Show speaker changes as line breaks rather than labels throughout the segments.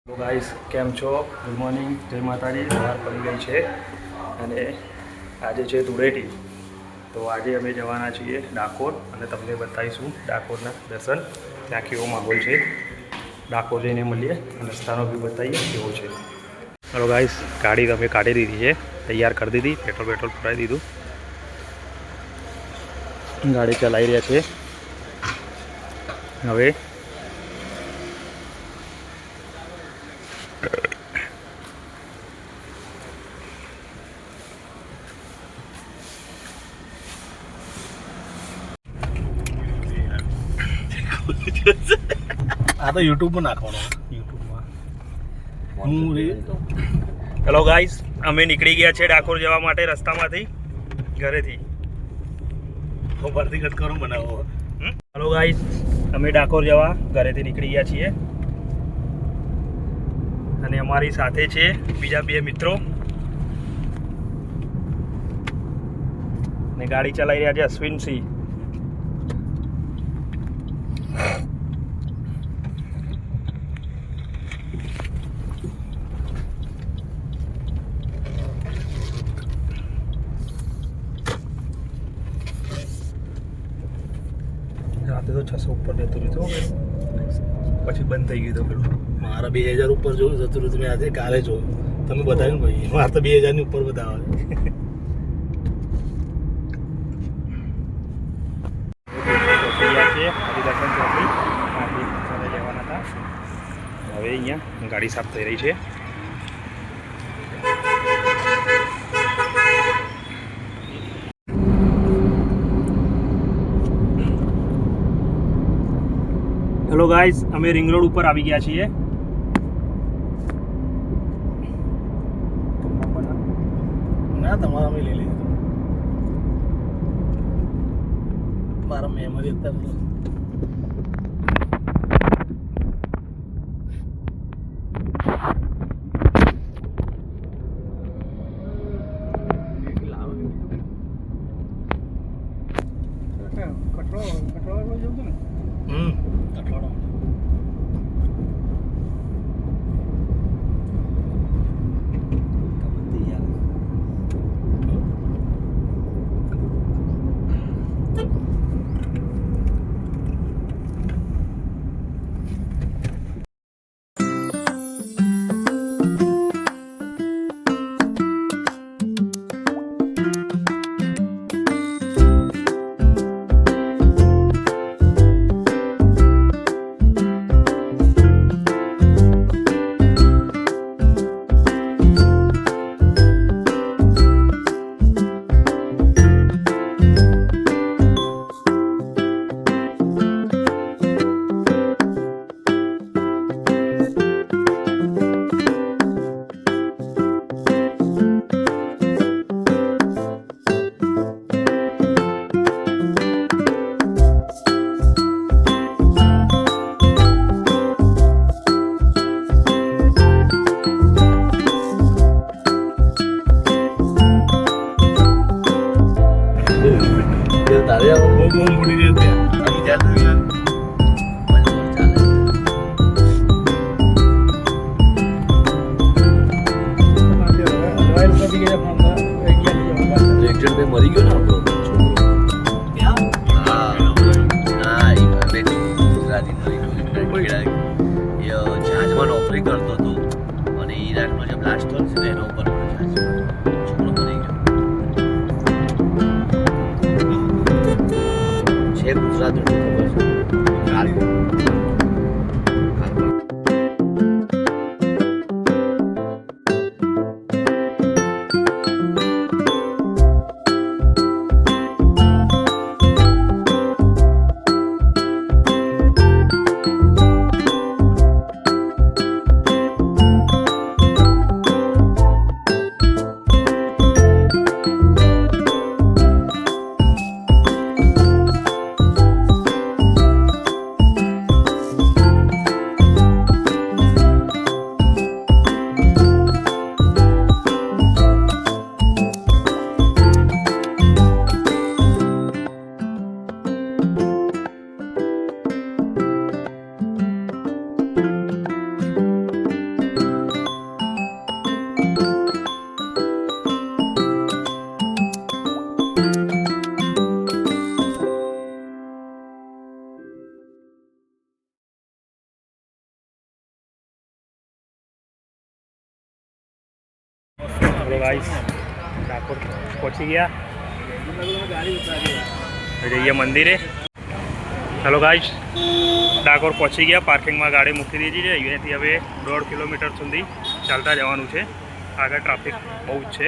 તો ગાઈસ કેમ છો? ગુડ મોર્નિંગ, જય માતાજી. સવાર પડી ગઈ છે અને આજે છે ધૂળેટી. તો આજે અમે જવાના છીએ ડાકોર અને તમને બતાવીશું ડાકોરના દર્શન, ત્યાં કેવો માહોલ છે. ડાકોર જઈને મળીએ અને રસ્તાનો વ્યૂ બતાવીએ કેવો છે. ચલો ગાઈસ, ગાડી તમે કાઢી દીધી છે, તૈયાર કરી દીધી, પેટ્રોલ પુરાવી દીધું, ગાડી ચલાવી રહ્યા છે. હવે
આ તો યુટ્યુબમાં નાખવાનો.
ચલો ગાઈસ, અમે નીકળી ગયા છે ડાકોર જવા માટે રસ્તામાંથી, ઘરેથી.
હું ભરતી કટ કરું બનાવો.
ચલો ગાઈસ, અમે ડાકોર જવા ઘરેથી નીકળી ગયા છીએ અને અમારી સાથે છે બીજા બે મિત્રો ને ગાડી ચલાવી રહ્યા છે અશ્વિનસિંહ. રાતે તો 600 ઉપર જતું રહ્યું, પછી બંધ થઈ ગયું હતું પેલું.
મારા 2000 ઉપર જોયું જતું રહ્યું. મેં આજે કાલે જોયું, તમે બતાવ્યું ભાઈ. મારે તો 2000 ની ઉપર બતાવે.
હરિદર્શન ચોકડી લેવાના હતા. હવે અહીંયા ગાડી સાફ થઈ રહી છે. હેલો ગાઈઝ, અમે રિંગ રોડ ઉપર આવી ગયા છીએ.
ના, તમારા મેં લઈ લીધું. મારા મેમરી અત્યારે
મરી ગયો ને આપણો જહાજમાં નોકરી કરતો હતો અને ઈરાકનો જે બ્લાસ્ટ થયો છે એના ઉપર છોકરો મરી ગયો છે. ગુજરાતનું ખબર છે.
ચલો ગાઈસ ડાકોર પહોંચી ગયા, જઈએ મંદિરે. ચલો ગાઈસ ડાકોર પહોંચી ગયા, પાર્કિંગમાં ગાડી મૂકી દીધી છે. અહીંયાથી હવે 1.5 કિલોમીટર સુધી ચાલતા જવાનું છે. આગળ ટ્રાફિક બહુ જ છે.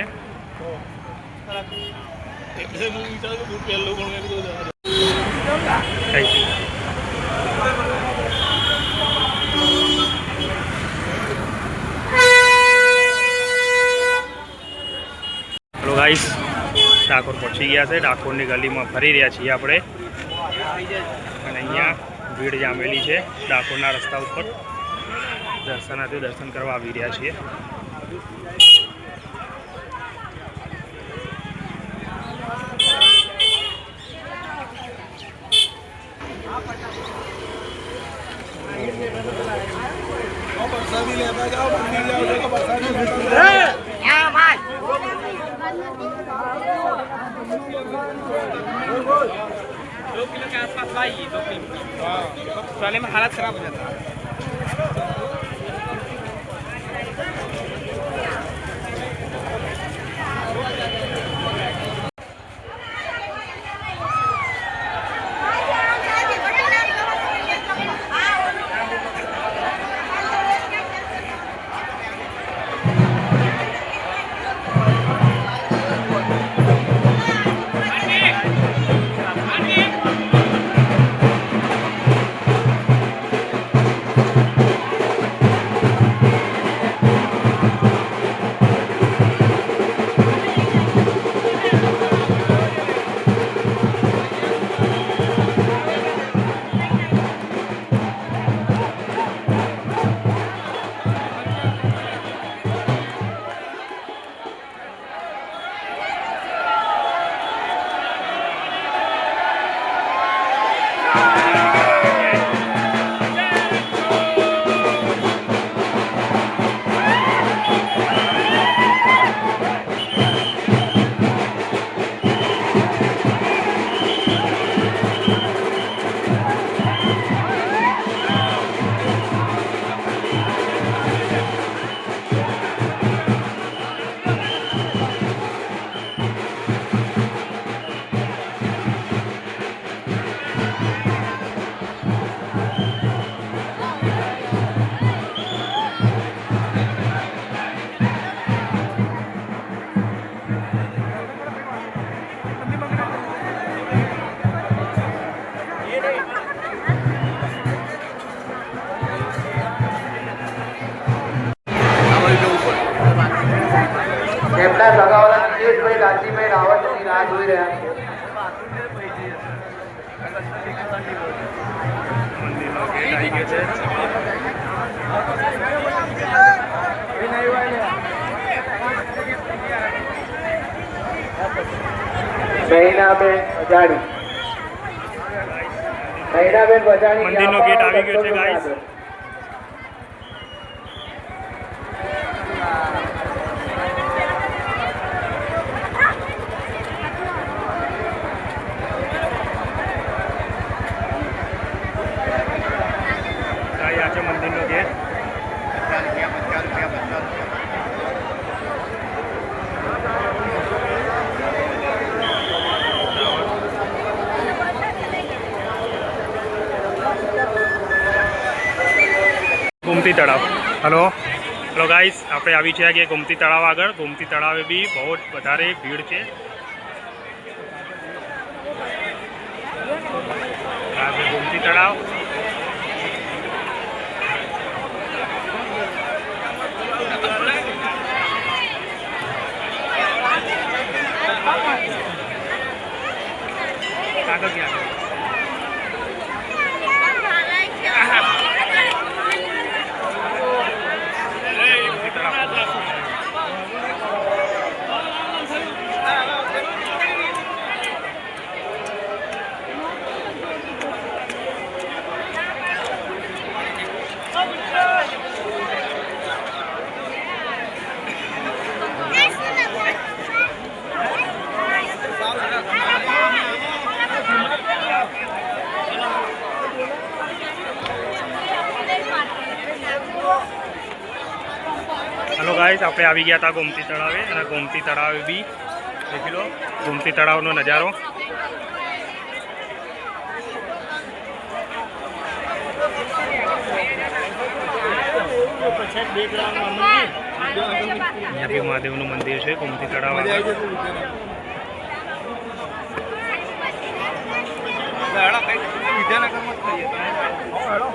ચલો ગાઈસ ડાકોર પહોંચી ગયા છે. ડાકોરની ગલીમાં ફરી રહ્યા છીએ આપણે, અને અહીંયા ભીડ જામેલી છે ડાકોરના રસ્તા ઉપર. દર્શનાર્થીઓ દર્શન કરવા આવી રહ્યા છીએ.
ट्रॉली में हालत खराब हो जाता है.
એમના સગાવાલા નિલેશભાઈ લાલજીભાઈ રાવતની રાહ જોઈ રહ્યા છે.
મંદિરનો ગેટ આવી ગયો છે.
મહિનાબેન બજાણી, મહિનાબેન બજાણી
મંદિરનો ગેટ આવી ગયો છે ગાઈસ. આ છે મંદિરનો ગેટ. ગોમતી તળાવ. હલો ગાઈસ આપણે આવી છે કે ગોમતી તળાવ આગળ. ગોમતી તળાવે બી બહુ જ વધારે ભીડ છે. આ છે ગોમતી તળાવ. આગળ ક્યાં ગાઈસ આપણે આવી ગયા હતા ગોમતી તળાવે અને ગોમતી તળાવે બી દેખી લો ગોમતી તળાવનો નજારો. અહીંયા બી મહાદેવનું મંદિર છે ગોમતી તળાવ.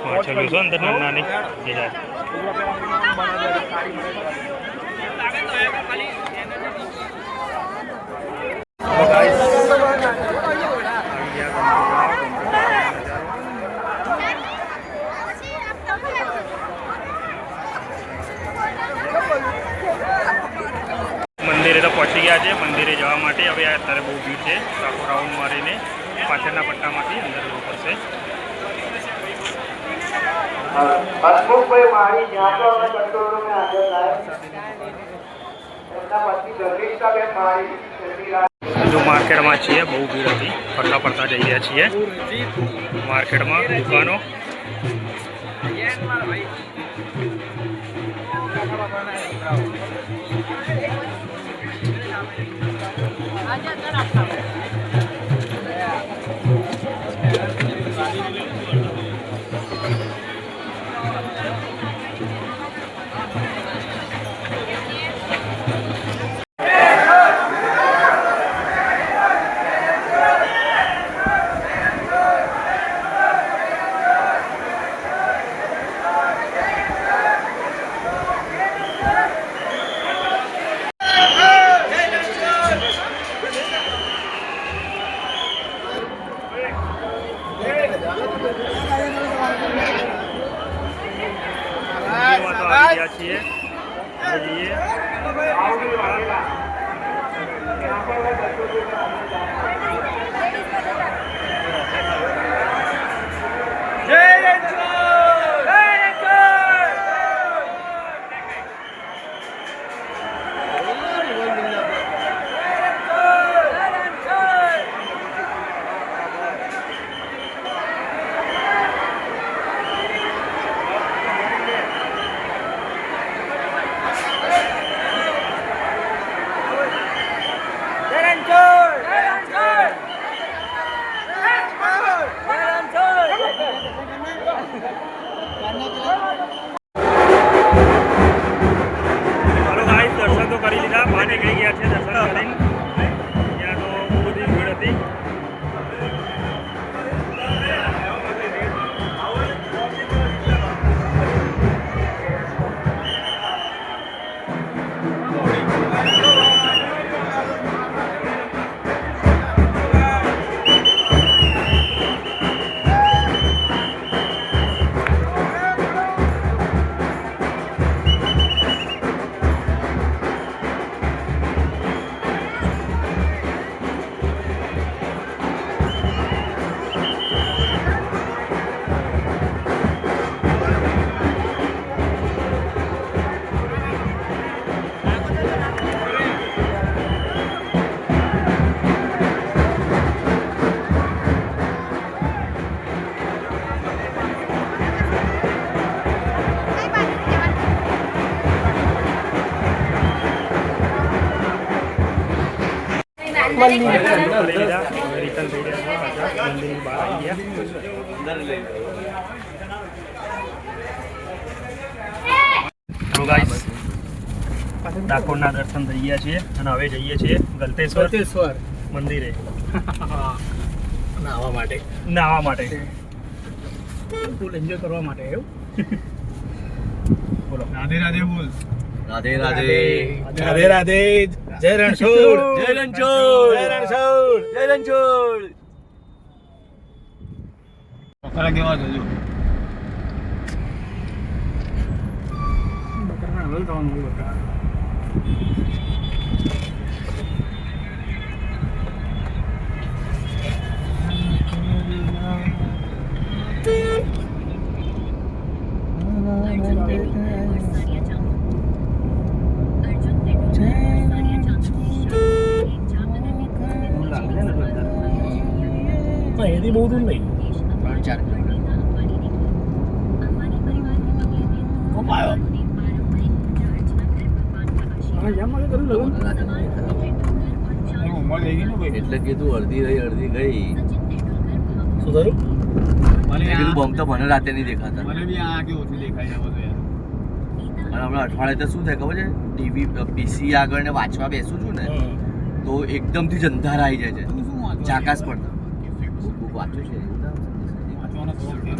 પાછળ છો અંદર નાની મંદિરે તો પહોંચી ગયા છે. મંદિરે જવા માટે હવે અત્યારે બહુ ભીડ છે. આખો રાઉન્ડ મારીને પાછળના પટ્ટામાંથી અંદર જવું પડશે.
હસમુખભાઈ મારી જ્યાં તો અમે કંટ્રોલ રૂમે હાજર થાય એમના પત્ની ધર્મિષ્ઠાબેન મારી
હજુ માર્કેટમાં છીએ. બહુ ભીડ હતી. ફરતા ફરતા જઈ રહ્યા છીએ માર્કેટમાં. દુકાનો આવી ગયા છીએ. દર્શન તો કરી લીધા. બહાર નીકળી ગયા છે દર્શન કરીને. ત્યાં તો બહુ બધી ભીડ હતી. રિટર્ન થઈ રહ્યા મંદિરની બહાર આવી ગયા. ડાકોરના દર્શન થઈ ગયા છીએ અને હવે જઈએ છીએ ગલતેશ્વર મંદિરે
નાહવા માટે ફૂલ એન્જોય કરવા માટે. એવું
બોલો.
રાધે રાધે બોલ.
રાધે રાધે
રાધે રાધે. જય રણછોડ.
જય રણછોડ.
જય રણછોડ.
જય રણછોડ.
બકરા કેવા છે જો.
બકરાના હલ થવાનું બકરા.
એથી બહુ દૂર નહીં.
3-4 કિલોમીટર.
કોપાયો.
રાતે નહીં દેખાતા.
ઉંમર થઈ ગઈ ને ભાઈ
એટલે કીધું અડધી રહી અડધી ગઈ.
શું થયું?
મેં કીધું બમ તો મને રાતે નહીં દેખાતા.
મને બી આ કે ઓછું દેખાય છે બધું યાર.
અને હમણાં અઠવાડિયે તો શું થાય ખબર છે, ટીવી પીસી આગળ ને વાંચવા બેસું છું ને તો એકદમથી જ અંધારા આવી જાય છે,
તું શું વાંચો?
ચાકાસ પડતા. બુક વાંચું છે
વાંચવાનો શોખ છે.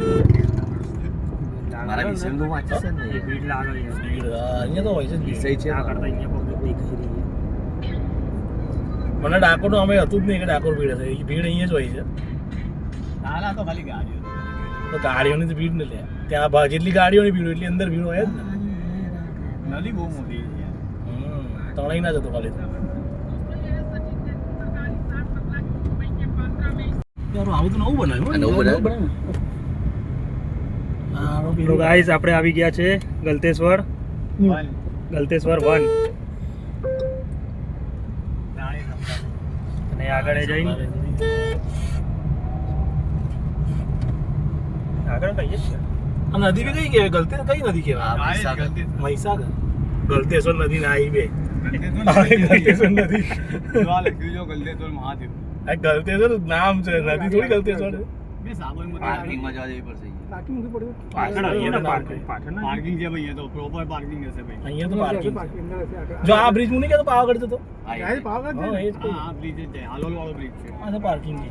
મારા વિષય તો વાંચે છે ને.
ભીડ, અહીંયા તો હોય છે જ ભીડ.
વિષય છે
મને ડાકોરનું અમે હતું જ નહીં કે ડાકોર ભીડ હશે. ભીડ અહીંયા જ હોય છે.
તારા તો ખાલી ગાડીઓ
તો ગાડીઓની તો ભીડ ને લે, ત્યાં જેટલી ગાડીઓની ભીડ એટલી અંદર ભીડ હોય જ ને.
નદી બહુ મોટી છે યાર.
તણાઈ ના જતો ખાલી. આવું તો નવું બનાવ્યું.
નવું બનાવ્યું?
તો ગાઈઝ આપણે આવી ગયા છે ગલતેશ્વર 1. અને આગળ જઈને આગળ કહીએ છીએ
આ નદી બી કઈ કહેવાય? ગલતે કઈ નદી કહેવાય?
હા, મહીસાગર.
મહીસાગર. ગલતેશ્વર નદી ના આવી બે.
ગલતેશ્વર
ગલતેશ્વર નદી.
જો આ લખ્યું છે ગલતેશ્વર મહાદેવ.
આ ગલતેશ્વર નામ છે, નદી થોડી ગલતેશ્વર છે.
બે સાબરમતી
પાર્કિંગમાં જવા દેવી પડશે.
પાછળ આવીએ ને પાર્કિંગ પાછળ ના
પાર્કિંગ છે ભાઈ, અહીંયા તો પ્રોપર પાર્કિંગ હશે ભાઈ.
અહીંયા તો પાર્કિંગ. જો આ બ્રિજ હું નહીં કહેતો પાવાગઢ જતો.
હા,
હા, એ જ કહું.
હા, આ બ્રિજ છે, હાલોલ વાળો બ્રિજ છે.
આ તો પાર્કિંગ છે.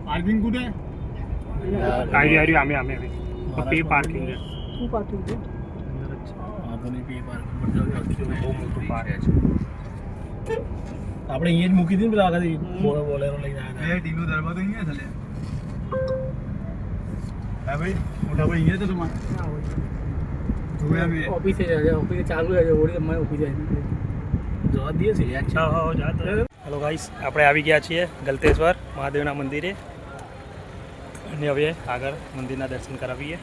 પાર્કિંગ કુટે?
આવી આમે આમે પી પાર્કિંગ છે
આ તો નહીં, પી પાર્કિંગ પર જવું. બહુ મોટું પાર્ક.
છે.
આપણે અહીંયા જ મૂકી દીધું ને પેલા આગળ બોલેરો લઈને આવ્યા
એ ટીનો દરવાજો અહીંયા છે લે. હા ભાઈ, મોટા ભાઈ અહીંયા છે તમારે. જોયા મેં.
ઓફિસે ચાલુ છે, ઓડી મને ઓફિસે જવા દઈએ છે યાદ છે.
હેલો ગાઈસ, આપણે આવી ગયા છીએ ગલતેશ્વર મહાદેવના મંદિરે અને હવે આગળ મંદિરના દર્શન કરાવીએ.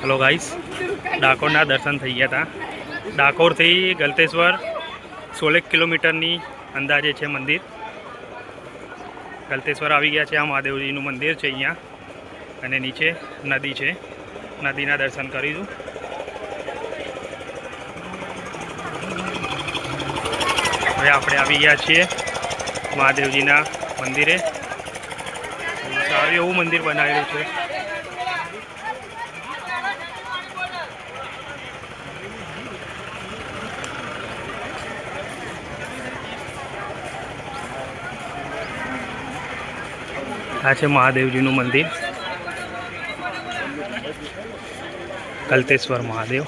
હેલો ગાઈસ, ડાકોરના દર્શન થઈ ગયા હતા. ડાકોરથી ગલતેશ્વર 16 કિલોમીટરની અંદાજે છે મંદિર. ગલતેશ્વર આવી ગયા છે. આ મહાદેવજીનું મંદિર છે અહીંયા અને નીચે નદી છે. નદીના દર્શન કરીશું. હવે આપણે આવી ગયા છીએ મહાદેવજીના મંદિરે. સારું એવું મંદિર બનાવેલું છે. આ છે મહાદેવજીનું મંદિર, ગલતેશ્વર મહાદેવ.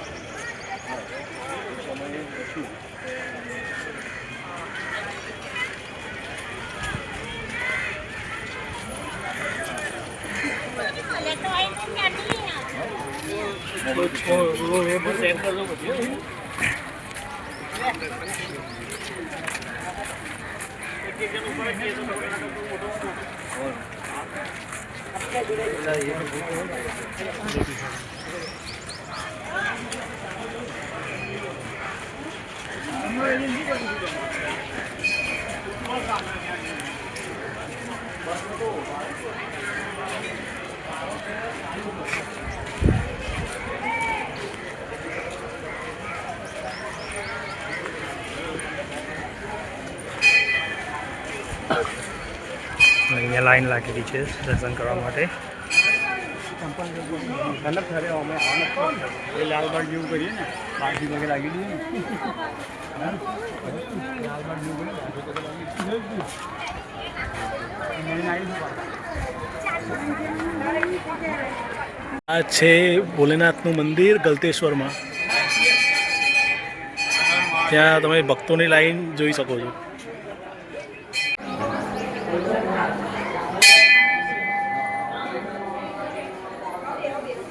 અહીંયા લાઈન લાગેલી છે દર્શન કરવા માટે.
લાલબાગ જેવું કરીએ ને, પાર્ટી વગેરે લાગી દઈએ ને. લાલબાગ જેવું કરીએ.
આ છે ભોલેનાથનું મંદિર ગલતેશ્વરમાં. ત્યાં તમે ભક્તોની લાઈન જોઈ શકો છો.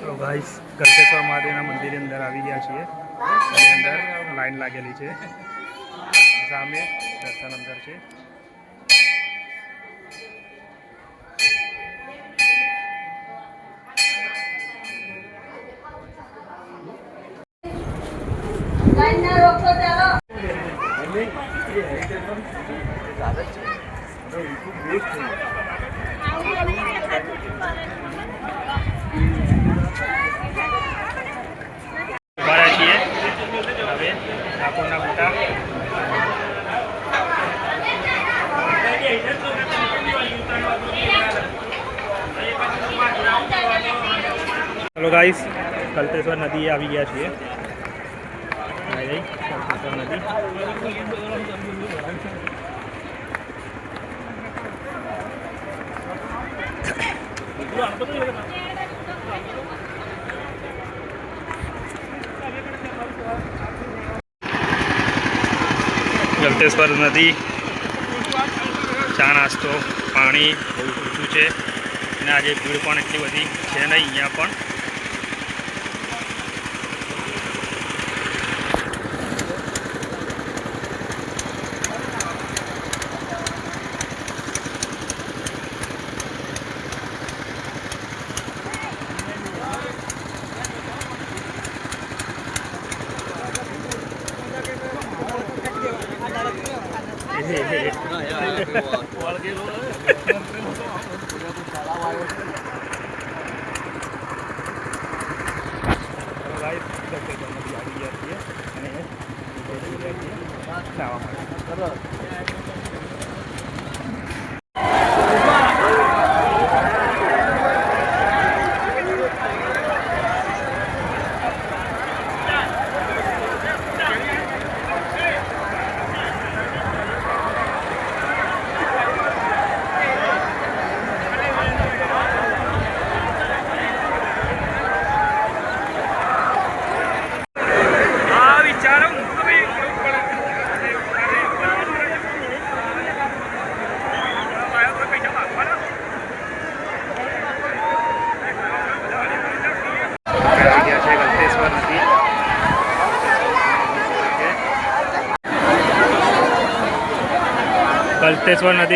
તો ગાઈસ ગલતેશ્વર મહાદેવના મંદિરની અંદર આવી ગયા છીએ. એની અંદર લાઈન લાગેલી છે. સામે દર્શન અંદર છે. ઉભા છીએ હવે ડાકોરના મોટા ચલો ગાઈસ ગલતેશ્વર નદી આવી ગયા છીએ. ગલતેશ્વર નદી ગલતેશ્વર નદી ચા નાસ્તો પાણી બહુ ઊંચું છે અને આજે ભીડ પણ એટલી બધી છે નહીં અહીંયા પણ.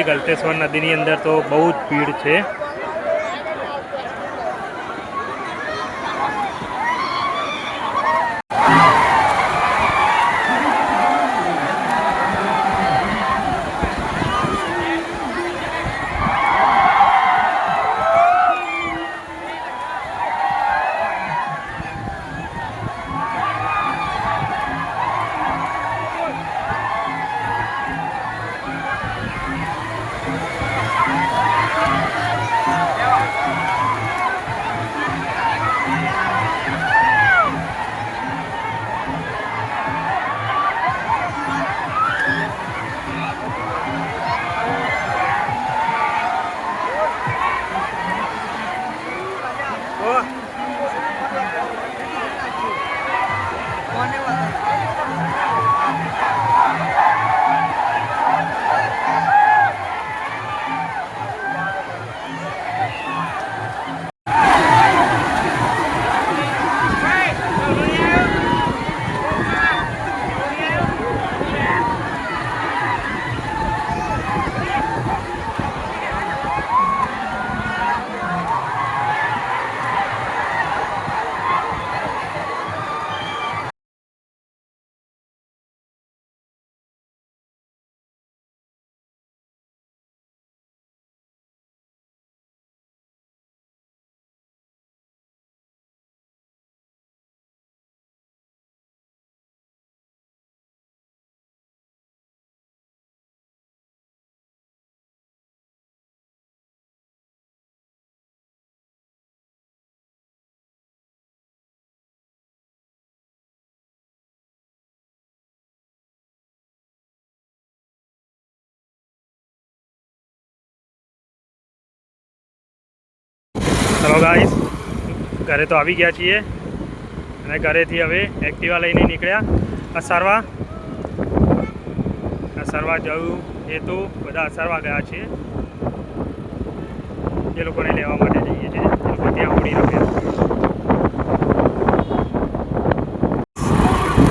ગલતેશ્વર નદીની અંદર તો બહુ જ ભીડ છે. તો ગાઈસ ઘરે તો આવી ગયા છીએ અને ઘરેથી હવે એક્ટિવા લઈને નીકળ્યા અસરવા જવું હેતુ બધા અસરવા ગયા છીએ એ લોકોને લેવા માટે જઈએ છીએ એ લોકો ત્યાં હોડી રમ્યા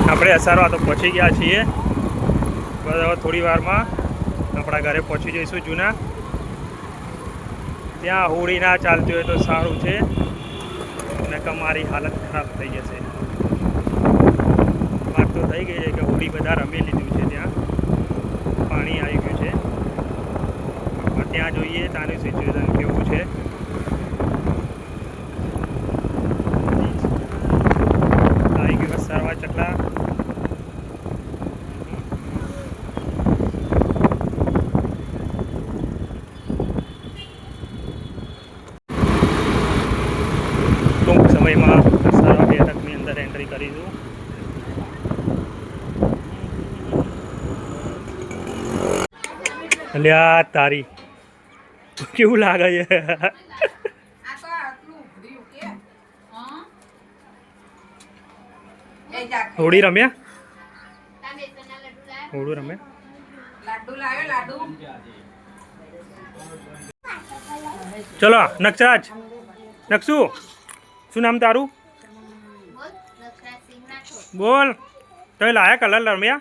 આપણે અસરવા તો પહોંચી ગયા છીએ બસ હવે થોડી વારમાં આપણા ઘરે પહોંચી જઈશું જૂના ત્યાં હોડી ના ચાલતી હોય તો સારું છે અને અમારી હાલત ખરાબ થઈ જશે વાત તો થઈ ગઈ છે કે હોડી બધા રમી લીધું છે ત્યાં પાણી આવી ગયું છે પણ ત્યાં જોઈએ ત્યાંનું સિચ્યુએશન કેવું છે આવી ગયું સરવા ચકલા ટૂંક સમયમાં સારા બેઠકની અંદર એન્ટ્રી કરીશું અલ્યા તારી કેવું લાગે છે હોડી રમ્યા હોડું રમ્યા ચલો નક્ષરાજ નક્ષુ શું નામ તારું બોલ તમે લાયા કલર રમ્યા